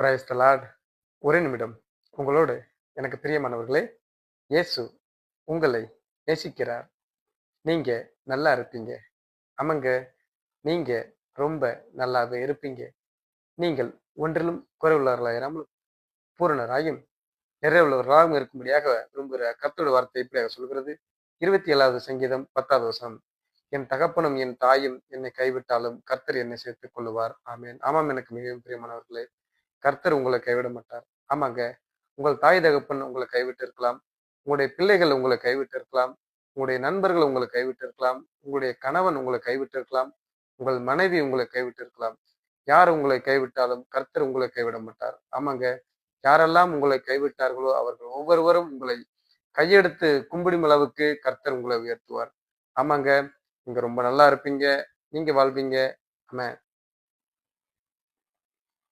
Praise the Lord. ஒரே நிமிடம். உங்களோடு எனக்கு பிரியமானவர்களே, இயேசு உங்களை நேசிக்கிறார். நீங்க நல்லா இருப்பீங்க. ஆமாங்க, நீங்க ரொம்ப நல்லாவே இருப்பீங்க. நீங்கள் ஒன்றிலும் குறைவுள்ளவர்களாயிராமல் பூரணராயும் நிறைவுள்ளவர்களாகவும் இருக்கும்படியாக விரும்புகிற கர்த்தருடைய வார்த்தை இப்படியாக சொல்கிறது. 27வது சங்கீதம் 10வது வசனம். என் தகப்பனும் என் தாயும் என்னை கைவிட்டாலும் கர்த்தர் என்னை சேர்த்துக் கொள்ளுவார். ஆமென். ஆமாம், எனக்கு மிகவும் பிரியமானவர்களே, கர்த்தர் உங்களை கைவிட மாட்டார். ஆமாங்க, உங்கள் தாய் தகப்பன் உங்களை கைவிட்டு இருக்கலாம், உங்களுடைய பிள்ளைகள் உங்களை கைவிட்டு இருக்கலாம், உங்களுடைய நண்பர்கள் உங்களை கைவிட்டு இருக்கலாம், உங்களுடைய கணவன் உங்களை கைவிட்டு இருக்கலாம், உங்கள் மனைவி உங்களை கைவிட்டு இருக்கலாம். யார் உங்களை கைவிட்டாலும் கர்த்தர் உங்களை கைவிட மாட்டார். ஆமாங்க, யாரெல்லாம் உங்களை கைவிட்டார்களோ அவர்கள் ஒவ்வொருவரும் உங்களை கையெடுத்து கும்பிடும் அளவுக்கு கர்த்தர் உங்களை உயர்த்துவார். ஆமாங்க, நீங்க ரொம்ப நல்லா இருப்பீங்க, நீங்க வாழ்வீங்க. ஆமென்.